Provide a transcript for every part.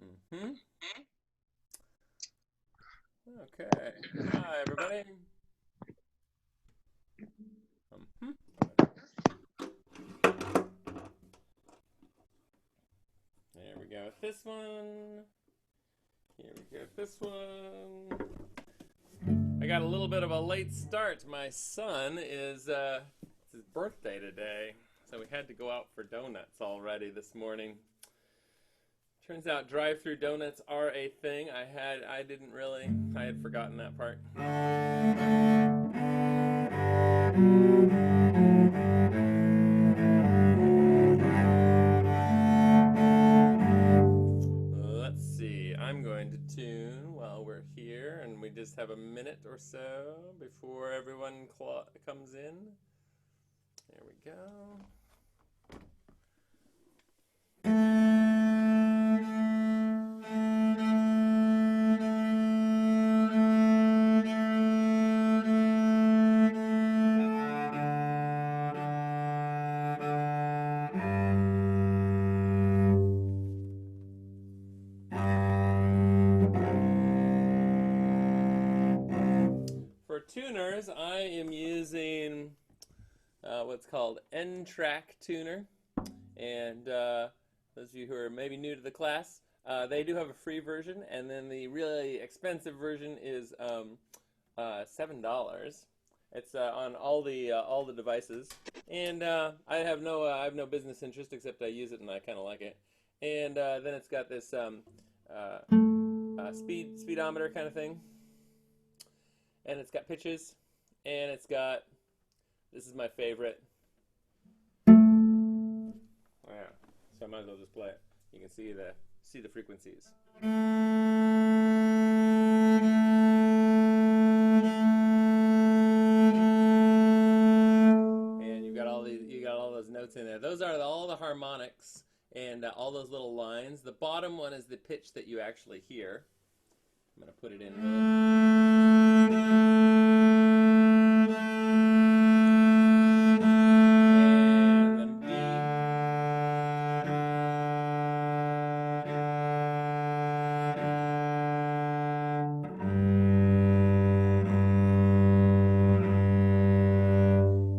Mm-hmm. Okay. Hi, everybody. Mm-hmm. There we go with this one. Here we go with this one. I got a little bit of a late start. My son it's his birthday today, so we had to go out for donuts already this morning. Turns out drive-through donuts are a thing. I had forgotten that part. Let's see. I'm going to tune while we're here, and we just have a minute or so before everyone comes in. There we go. For tuners, I am using what's called N-Track Tuner. And those of you who are maybe new to the class, they do have a free version, and then the really expensive version is $7. It's on all the devices, and I have no business interest except I use it and I kind of like it. And then it's got this speedometer kind of thing, and it's got pitches, and it's got, this is my favorite. Yeah, so I might as well just play it. You can see the frequencies. And you got all those notes in there. Those are all the harmonics and all those little lines. The bottom one is the pitch that you actually hear. I'm gonna put it in and then B.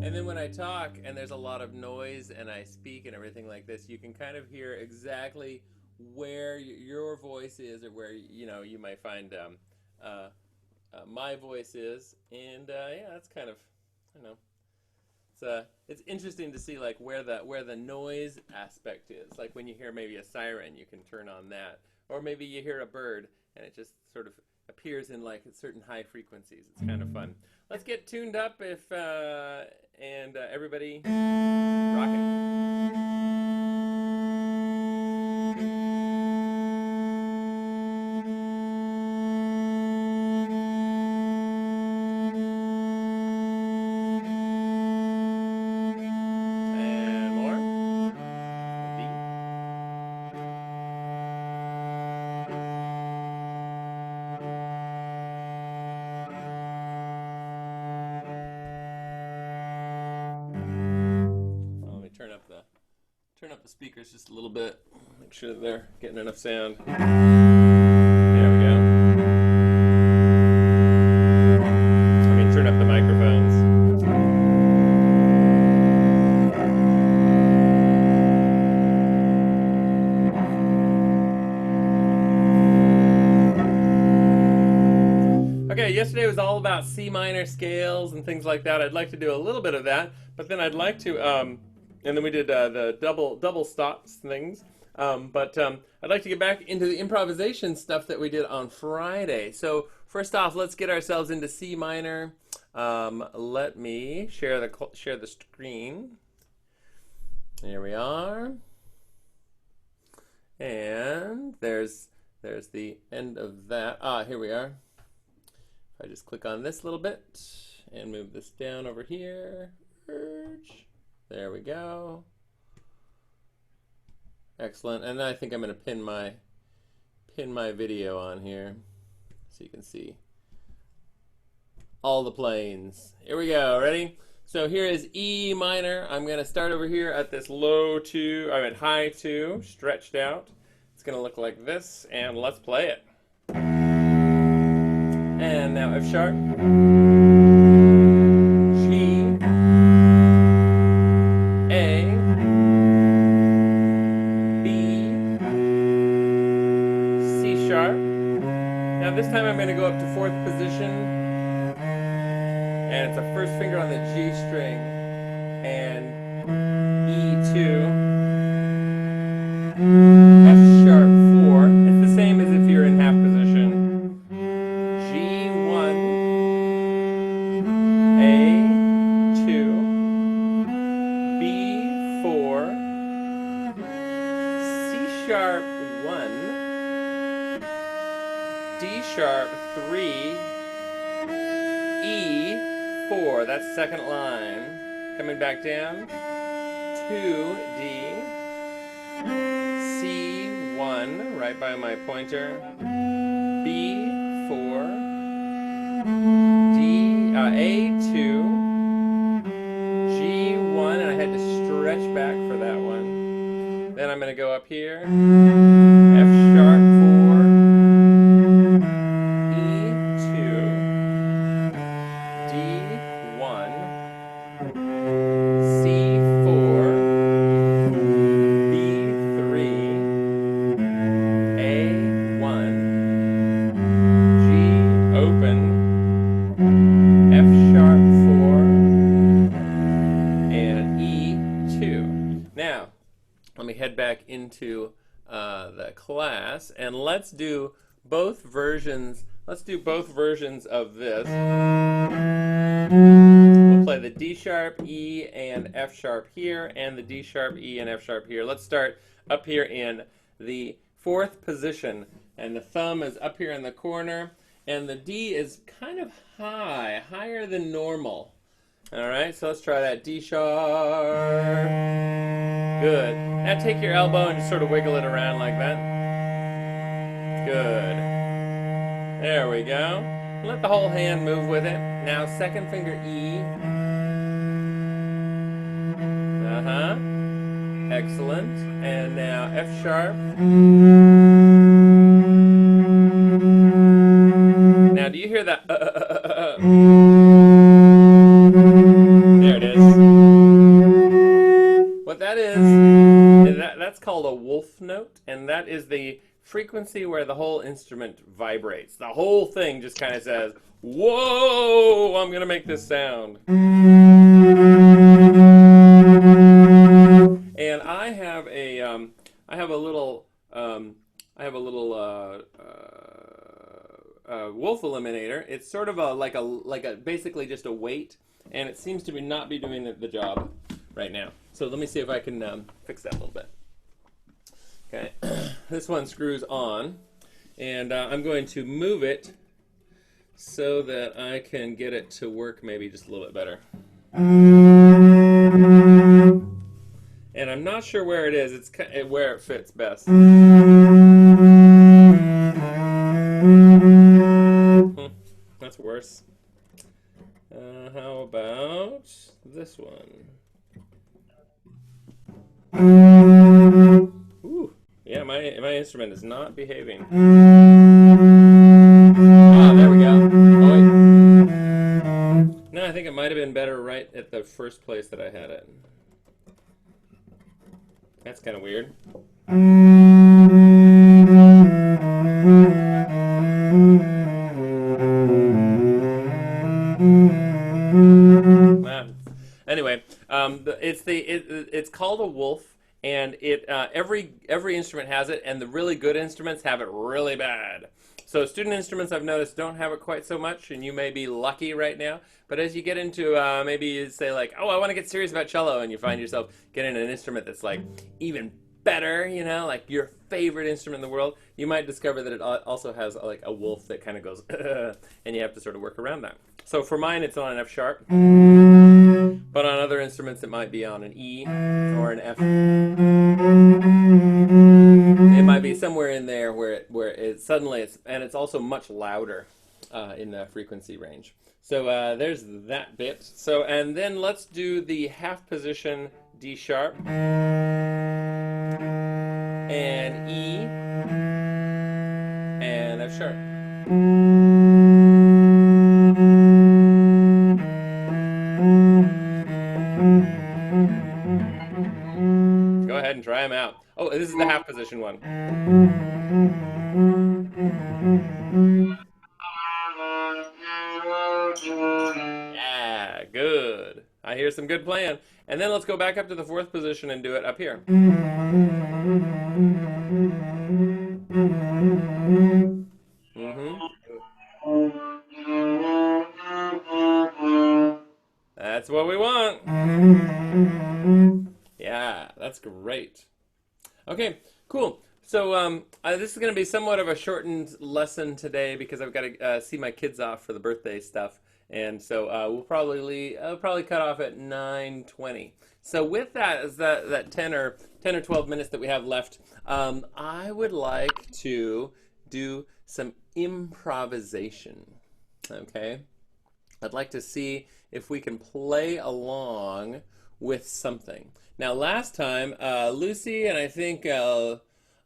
And then when I talk and there's a lot of noise and I speak and everything like this, you can kind of hear exactly where your voice is, or where you might find my voice is, and yeah, that's kind of, I don't know. It's interesting to see like where the noise aspect is. Like when you hear maybe a siren, you can turn on that, or maybe you hear a bird and it just sort of appears in like certain high frequencies. It's kind of fun. Let's get tuned up if and everybody rock it. And more. D. Well, let me turn up the speakers just a little bit. Make sure that they're getting enough sound. There we go. I mean, turn up the microphones. Okay, yesterday was all about C minor scales and things like that. I'd like to do a little bit of that, but then I'd like to, and then we did the double stops things. I'd like to get back into the improvisation stuff that we did on Friday. So first off, let's get ourselves into C minor. Let me share the screen. Here we are, and there's the end of that. Here we are. If I just click on this little bit and move this down over here, there we go. Excellent. And then I think I'm going to pin my video on here so you can see all the planes. Here we go. Ready? So here is E minor. I'm going to start over here at this low 2, I'm at high 2, stretched out. It's going to look like this, and let's play it. And now F sharp, G, A, B, C sharp. Now this time I'm going to go up to 4th position, and it's a first finger on the G string, and E2, F sharp 4. It's the same as if you're in half position. G1, A2, B4, C sharp 1, D sharp 3, E4, that's second line. Coming back down, 2D, C1, right by my pointer, B4, A2, G1, and I had to stretch back for that one. Then I'm going to go up here, F sharp 4, E2, D1, C4, B3, A1, G open, F sharp 4, and E2. Now, let me head back into the class, and let's do both versions. Let's do both versions of this. We'll play the D sharp, E, and F sharp here, and the D sharp, E, and F sharp here. Let's start up here in the 4th position, and the thumb is up here in the corner, and the D is kind of high, higher than normal. All right, so let's try that. D sharp. Good. Now take your elbow and just sort of wiggle it around like that. Good. There we go. Let the whole hand move with it. Now second finger E. Excellent. And now F sharp. Now do you hear that? There it is. What that is that's called a wolf note, and that is the frequency where the whole instrument vibrates. The whole thing just kind of says, whoa, I'm going to make this sound. And I have a little wolf eliminator. It's sort of like a basically just a weight, and it seems to not be doing the job right now. So let me see if I can fix that a little bit. Okay, this one screws on, and I'm going to move it so that I can get it to work maybe just a little bit better. And I'm not sure where it is. It's where it fits best. That's worse. How about this one? Ooh, yeah, my instrument is not behaving. Ah, there we go. Oh, wait. No, I think it might have been better right at the first place that I had it. That's kind of weird. Anyway, it's called a wolf, and every instrument has it, and the really good instruments have it really bad. So student instruments, I've noticed, don't have it quite so much, and you may be lucky right now. But as you get into maybe you say like, oh, I want to get serious about cello, and you find yourself getting an instrument that's like even better, you know, like your favorite instrument in the world, you might discover that it also has like a wolf that kind of goes, and you have to sort of work around that. So for mine, it's on an F sharp, but on other instruments, it might be on an E or an F. It might be somewhere in there where it suddenly and it's also much louder in the frequency range. So there's that bit. So and then let's do the half position D sharp, and E, and F sharp. Go ahead and try them out. Oh, this is the half position one. Yeah, good. I hear some good playing. And then let's go back up to the fourth position and do it up here. Mm-hmm. That's what we want. Yeah, that's great. Okay, cool. So this is going to be somewhat of a shortened lesson today because I've got to see my kids off for the birthday stuff, and so we'll probably cut off at 9:20. So with that, as that 10 or 12 minutes that we have left, I would like to do some improvisation. Okay, I'd like to see if we can play along with something. Now, last time, Lucy and I think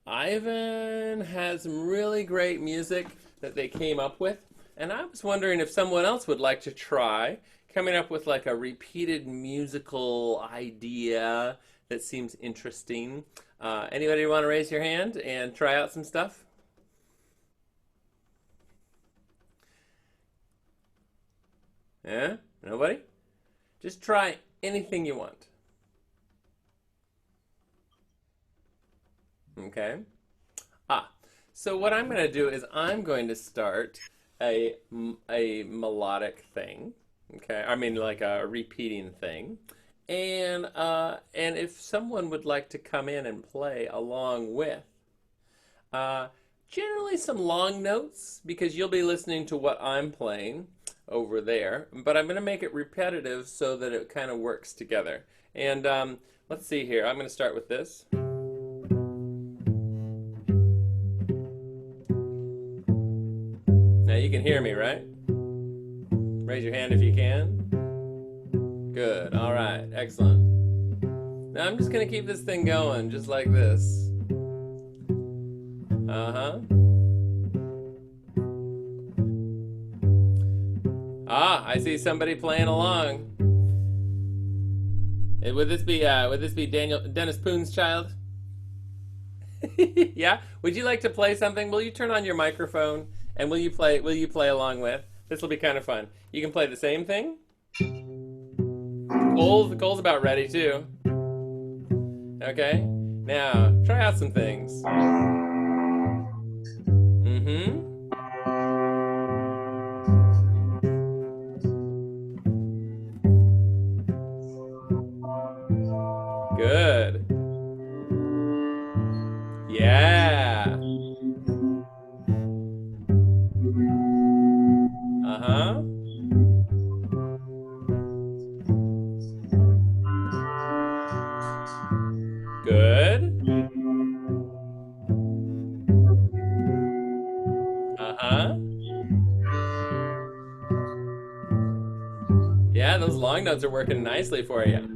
Ivan had some really great music that they came up with, and I was wondering if someone else would like to try coming up with like a repeated musical idea that seems interesting. Anybody want to raise your hand and try out some stuff? Yeah? Nobody? Just try anything you want. Okay. Ah, so what I'm going to do is I'm going to start a melodic thing. Okay, I mean like a repeating thing, and if someone would like to come in and play along with, uh, generally some long notes because you'll be listening to what I'm playing over there, but I'm going to make it repetitive so that it kind of works together. And let's see here. I'm going to start with this. Now you can hear me, right? Raise your hand if you can. Good. All right. Excellent. Now I'm just going to keep this thing going just like this. Uh-huh. Ah, I see somebody playing along. Would this be Dennis Poon's child? Yeah? Would you like to play something? Will you turn on your microphone and will you play along with? This will be kind of fun. You can play the same thing. Cole's about ready too. Okay? Now, try out some things. Mm-hmm. Good. Yeah. Uh-huh. Good. Uh-huh. Yeah, those long notes are working nicely for you.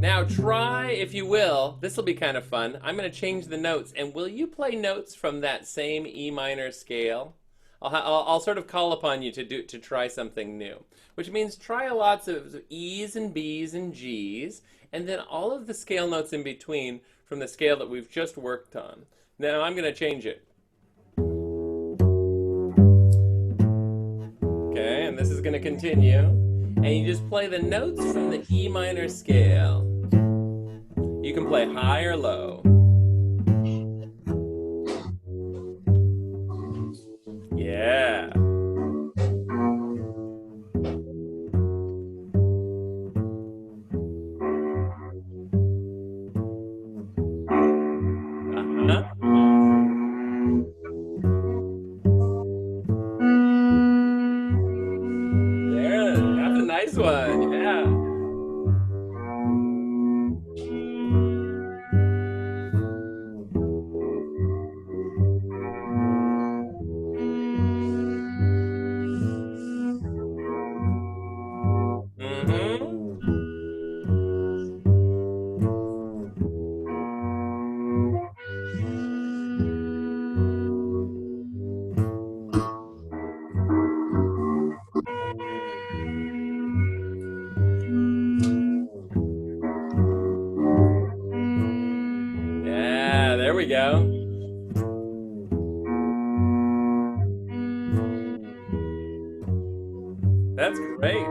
Now try, if you will, this will be kind of fun. I'm going to change the notes, and will you play notes from that same E minor scale? I'll sort of call upon you to try something new, which means try lots of E's and B's and G's, and then all of the scale notes in between from the scale that we've just worked on. Now I'm going to change it. Okay, and this is going to continue, and you just play the notes from the E minor scale. You can play high or low. Yeah. Uh-huh. There, that's a nice one. Yeah. There we go. That's great.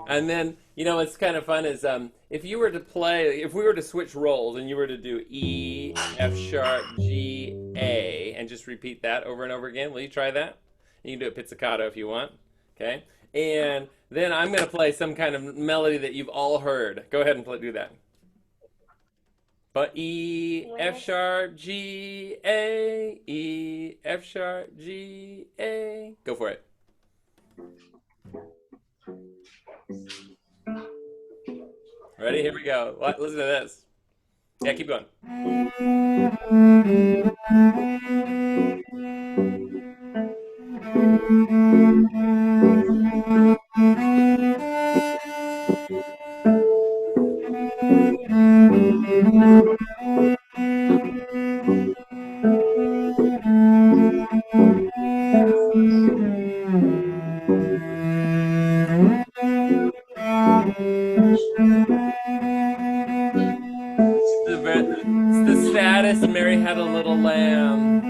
And then, what's kind of fun is if you were to play, if we were to switch roles and you were to do E, F sharp, G, A, and just repeat that over and over again, will you try that? You can do a pizzicato if you want. Okay. And then I'm going to play some kind of melody that you've all heard. Go ahead and do that. But E, F sharp, G, A, E, F sharp, G, A. Go for it. Ready? Here we go. Listen to this. Yeah, keep going. It's the saddest Mary Had a Little Lamb.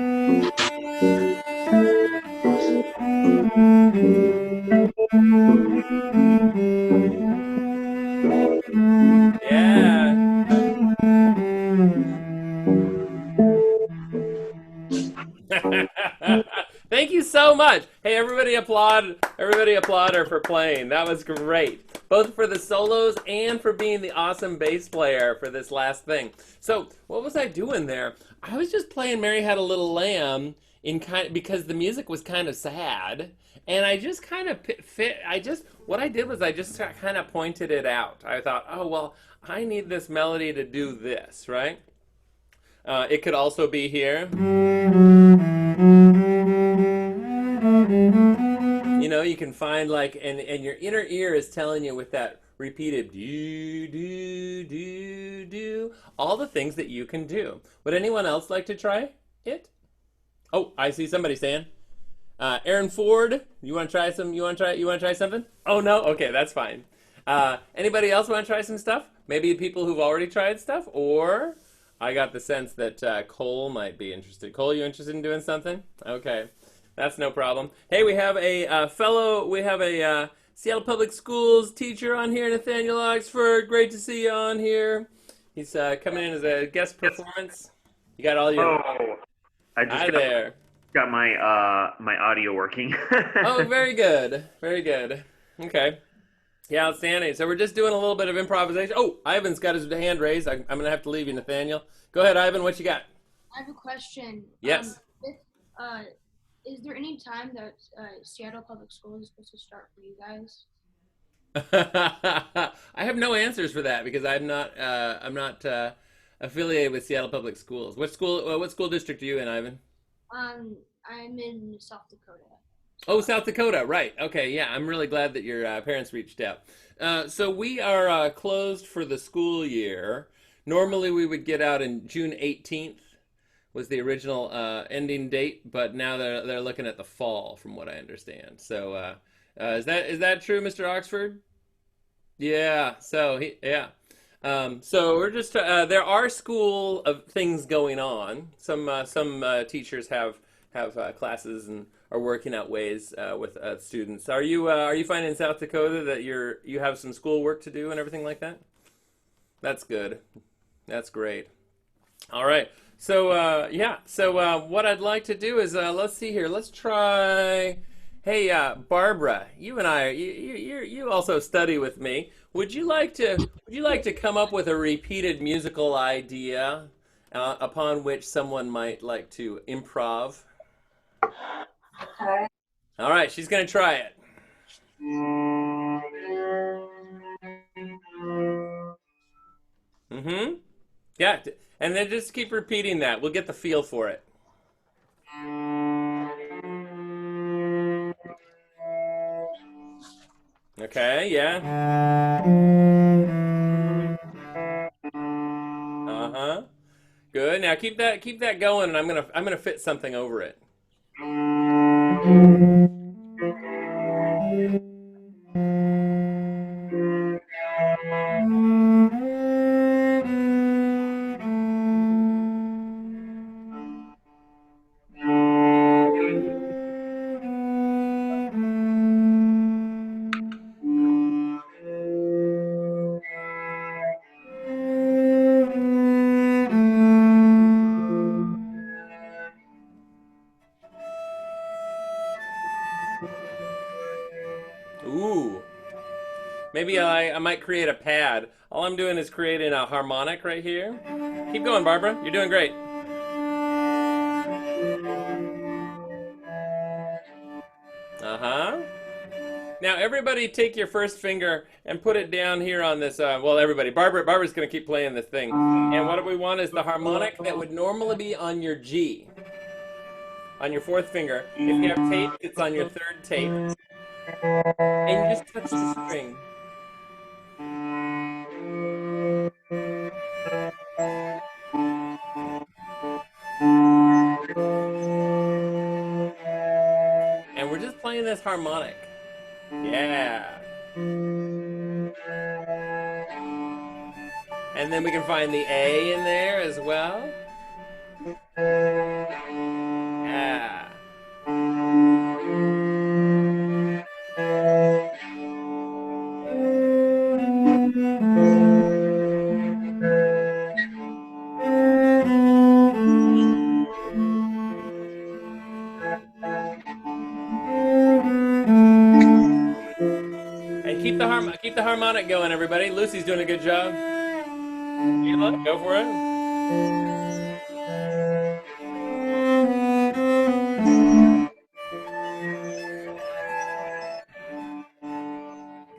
Yeah. Thank you so much. Hey, everybody applaud. Everybody applaud her for playing. That was great. Both for the solos and for being the awesome bass player for this last thing. So, what was I doing there? I was just playing Mary Had a Little Lamb because the music was kind of sad, and I just kind of fit. What I did was I just kind of pointed it out. I thought, oh well, I need this melody to do this, right? It could also be here. You can find like, and your inner ear is telling you with that repeated do, do, do, do, all the things that you can do. Would anyone else like to try it? Oh, I see somebody saying. Aaron Ford, you want to try some? You want to try something? Oh no, okay, that's fine. Anybody else want to try some stuff? Maybe people who've already tried stuff, or I got the sense that Cole might be interested. Cole, you interested in doing something? Okay, that's no problem. Hey, we have a Seattle Public Schools teacher on here, Nathaniel Oxford. Great to see you on here. He's coming in as a guest performance. You got all your. Oh, I just Hi there. got my audio working. Oh, very good. Very good. Okay. Yeah, outstanding. So we're just doing a little bit of improvisation. Oh, Ivan's got his hand raised. I'm going to have to leave you, Nathaniel. Go ahead, Ivan. What you got? I have a question. Yes. Uh, is there any time that Seattle Public Schools is supposed to start for you guys? I have no answers for that because I'm not affiliated with Seattle Public Schools. What school district are you in, Ivan? I'm in South Dakota. Oh, South Dakota, right. Okay, yeah, I'm really glad that your parents reached out. So we are closed for the school year. Normally we would get out in June 18th was the original ending date, but now they're looking at the fall, from what I understand. So is that true, Mr. Oxford? Yeah. Yeah. So we're just there are school of things going on. Some teachers have classes and are working out ways with students. Are you finding in South Dakota that you have some school work to do and everything like that? That's good. That's great. All right. So yeah. So what I'd like to do is let's see here. Let's try. Hey, Barbara, you and you also study with me. Would you like to come up with a repeated musical idea upon which someone might like to improv? All right, she's gonna try it. Mm-hmm. Yeah, and then just keep repeating that. We'll get the feel for it. Okay, yeah. Uh-huh. Good. Now keep that going, and I'm gonna fit something over it. Maybe I might create a pad. All I'm doing is creating a harmonic right here. Keep going, Barbara. You're doing great. Uh-huh. Now, everybody take your first finger and put it down here on this, well, everybody. Barbara's going to keep playing this thing. And what we want is the harmonic that would normally be on your G, on your fourth finger. If you have tape, it's on your third tape. And you just touch the string. And we're just playing this harmonic. Yeah. And then we can find the A in there as well. Yeah. And keep the harmonic going, everybody. Lucy's doing a good job. Kayla, go for it.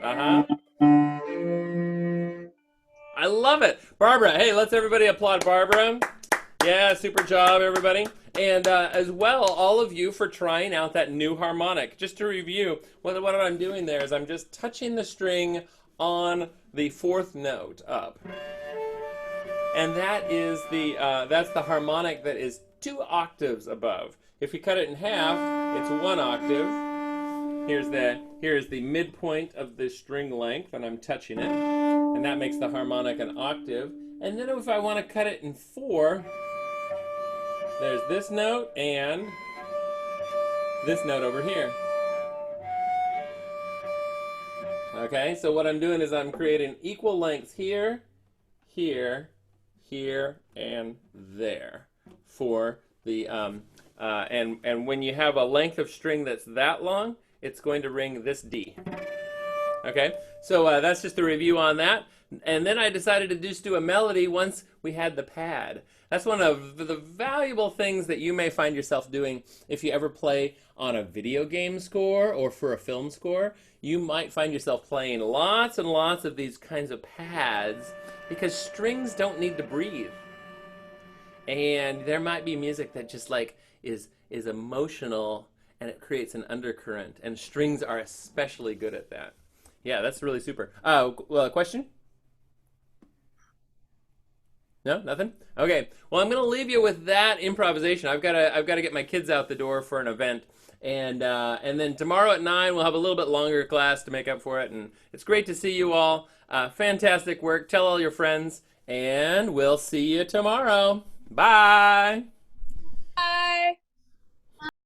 Uh-huh. I love it. Barbara, hey, let's everybody applaud Barbara. Yeah, super job, everybody. And as well, all of you for trying out that new harmonic. Just to review, what I'm doing there is I'm just touching the string on the fourth note up. And that is that's the harmonic that is 2 octaves above. If you cut it in half, it's 1 octave. Here's the midpoint of the string length, and I'm touching it. And that makes the harmonic an octave. And then if I want to cut it in 4, there's this note and this note over here. Okay, so what I'm doing is I'm creating equal lengths here, here, here, and there for the and when you have a length of string that's that long, it's going to ring this D. Okay, so that's just a review on that. And then I decided to just do a melody once we had the pad. That's one of the valuable things that you may find yourself doing if you ever play on a video game score or for a film score. You might find yourself playing lots and lots of these kinds of pads because strings don't need to breathe. And there might be music that just like is emotional and it creates an undercurrent, and strings are especially good at that. Yeah, that's really super. Question? No, nothing. Okay. Well, I'm going to leave you with that improvisation. I've got to get my kids out the door for an event, and then tomorrow at 9 we'll have a little bit longer class to make up for it. And it's great to see you all. Fantastic work. Tell all your friends, and we'll see you tomorrow. Bye.